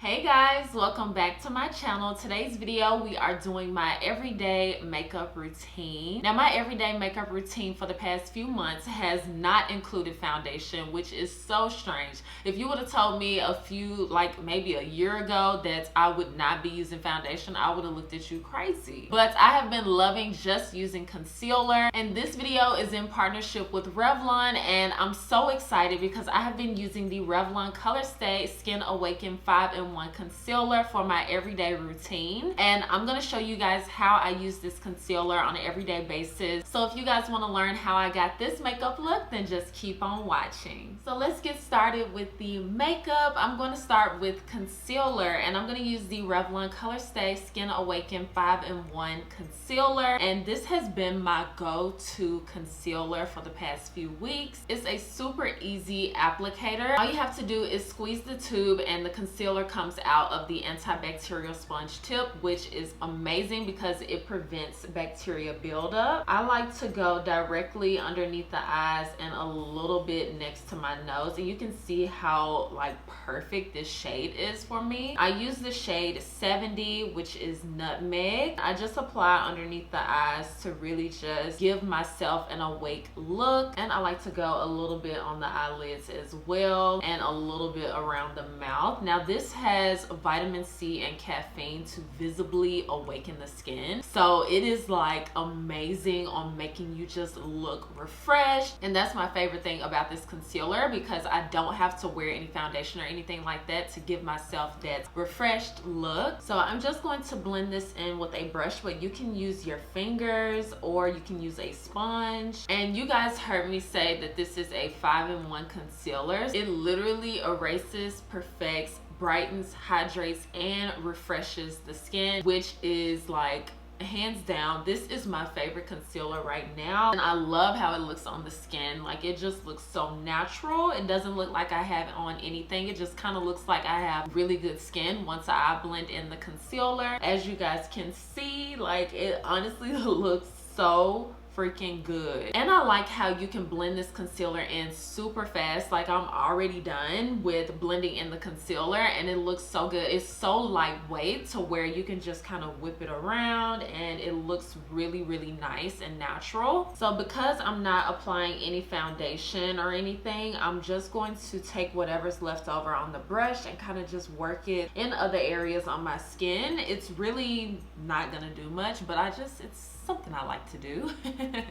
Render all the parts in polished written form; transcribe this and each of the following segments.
Hey guys, welcome back to my channel. Today's video we are doing my everyday makeup routine. Now my everyday makeup routine for the past few months has not included foundation, which is so strange. If you would have told me maybe a year ago that I would not be using foundation, I would have looked at you crazy. But I have been loving just using concealer, and this video is in partnership with Revlon, and I'm so excited because I have been using the Revlon ColorStay Skin Awaken 5-in-1 concealer for my everyday routine, and I'm going to show you guys how I use this concealer on an everyday basis. So if you guys want to learn how I got this makeup look, then just keep on watching. So let's get started with the makeup. I'm going to start with concealer, and I'm going to use the Revlon ColorStay Skin Awaken 5-in-1 concealer, and this has been my go-to concealer for the past few weeks. It's a super easy applicator. All you have to do is squeeze the tube and the concealer comes out of the antibacterial sponge tip, which is amazing because it prevents bacteria buildup. I like to go directly underneath the eyes and a little bit next to my nose, and you can see how perfect this shade is for me. I use the shade 70, which is Nutmeg. I just apply underneath the eyes to really just give myself an awake look, and I like to go a little bit on the eyelids as well and a little bit around the mouth. Now this has vitamin C and caffeine to visibly awaken the skin, so it is amazing on making you just look refreshed. And that's my favorite thing about this concealer, because I don't have to wear any foundation or anything like that to give myself that refreshed look. So I'm just going to blend this in with a brush, but you can use your fingers or you can use a sponge. And you guys heard me say that this is a 5-in-1 concealer. It literally erases, perfects, brightens, hydrates, and refreshes the skin, which is hands down, this is my favorite concealer right now. And I love how it looks on the skin. It just looks so natural. It doesn't look like I have on anything. It just kind of looks like I have really good skin once I blend in the concealer. As you guys can see, it honestly looks so freaking good. And I like how you can blend this concealer in super fast. I'm already done with blending in the concealer and it looks so good. It's so lightweight to where you can just kind of whip it around and it looks really, really nice and natural. So because I'm not applying any foundation or anything, I'm just going to take whatever's left over on the brush and kind of just work it in other areas on my skin. It's really not gonna do much, but it's something I like to do.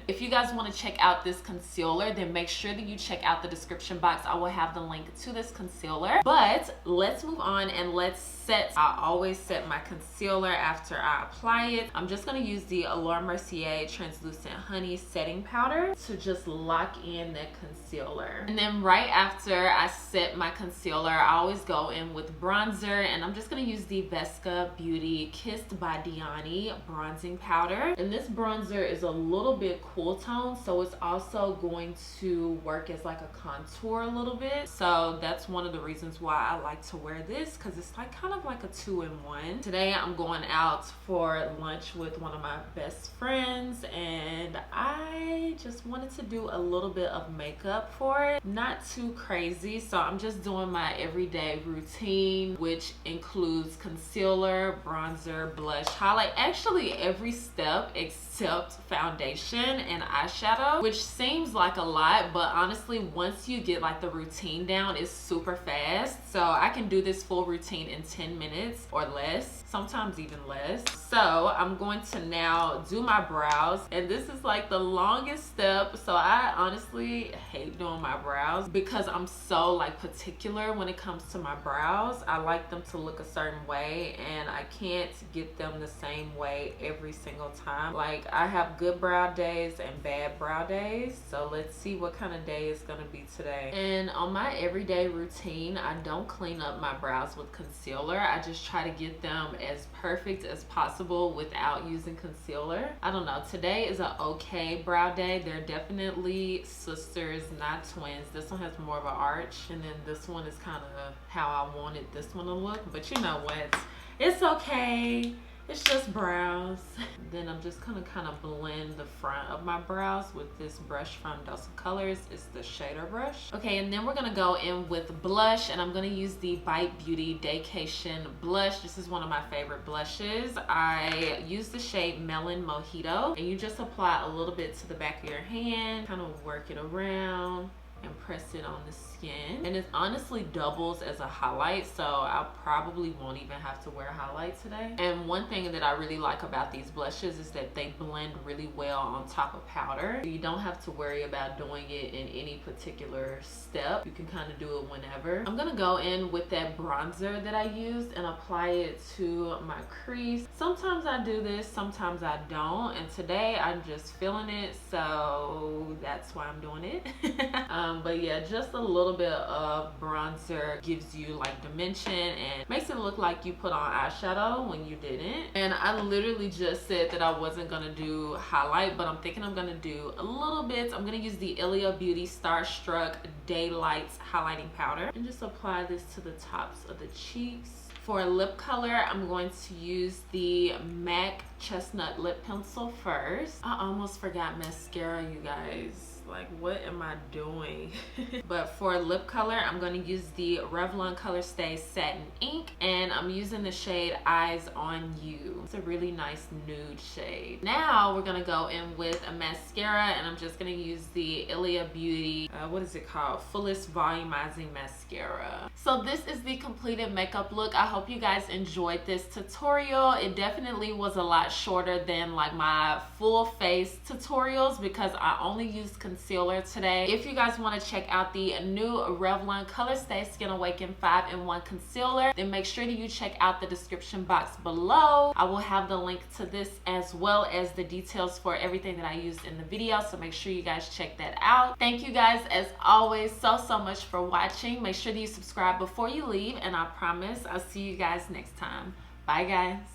If you guys want to check out this concealer, then make sure that you check out the description box. I will have the link to this concealer. But let's move on and let's set. I always set my concealer after I apply it. I'm just going to use the Mercier Translucent Honey Setting Powder to just lock in that concealer. And then right after I set my concealer, I always go in with bronzer, and I'm just going to use the Vesca Beauty Kissed by Diani bronzing powder. And this bronzer is a little bit cool tone, so it's also going to work as a contour a little bit. So that's one of the reasons why I like to wear this, because it's kind of like a 2-in-1. Today I'm going out for lunch with one of my best friends, and I just wanted to do a little bit of makeup for it. Not too crazy, so I'm just doing my everyday routine, which includes concealer, bronzer, blush, highlight, actually every step except foundation and eyeshadow, which seems like a lot, but honestly once you get the routine down, it's super fast. So I can do this full routine in 10 minutes or less, sometimes even less. So I'm going to now do my brows, and this is the longest step. So I honestly hate doing my brows because I'm so particular when it comes to my brows. I like them to look a certain way, and I can't get them the same way every single time. I have good brow days and bad brow days, so let's see what kind of day it's gonna be today. And on my everyday routine, I don't clean up my brows with concealer. I just try to get them as perfect as possible without using concealer. I don't know, today is an okay brow day. They're definitely sisters, not twins. This one has more of an arch, and then this one is kind of how I wanted this one to look, but you know what, it's okay. It's just brows. Then I'm just gonna kind of blend the front of my brows with this brush from Dose of Colors. It's the shader brush. Okay, and then we're gonna go in with blush, and I'm gonna use the Bite Beauty Staycation blush. This is one of my favorite blushes. I use the shade Melon Mojito, and you just apply a little bit to the back of your hand, kind of work it around and press it on the skin, and it honestly doubles as a highlight, so I probably won't even have to wear a highlight today. And one thing that I really like about these blushes is that they blend really well on top of powder. You don't have to worry about doing it in any particular step. You can kind of do it whenever. I'm gonna go in with that bronzer that I used and apply it to my crease. Sometimes I do this, sometimes I don't, and today I'm just feeling it, so that's why I'm doing it. But yeah, just a little bit of bronzer gives you like dimension and makes it look like you put on eyeshadow when you didn't. And I literally just said that I wasn't gonna do highlight, but I'm thinking I'm gonna do a little bit. I'm gonna use the ILIA Beauty Starstruck Daylights highlighting powder and just apply this to the tops of the cheeks. For lip color, I'm going to use the MAC Chestnut lip pencil first. I almost forgot mascara, you guys. Like, what am I doing? But for lip color, I'm going to use the Revlon ColorStay Satin Ink, and I'm using the shade Eyes on You. It's a really nice nude shade. Now we're going to go in with a mascara, and I'm just going to use the ILIA Beauty, what is it called? Fullest Volumizing Mascara. So this is the completed makeup look. I hope you guys enjoyed this tutorial. It definitely was a lot shorter than like my full face tutorials because I only used concealer today. If you guys want to check out the new Revlon ColorStay Skin Awaken 5-in-1 concealer, then make sure that you check out the description box below. I will have the link to this as well as the details for everything that I used in the video, so make sure you guys check that out. Thank you guys as always so much for watching. Make sure that you subscribe before you leave, and I promise I'll see you guys next time. Bye guys.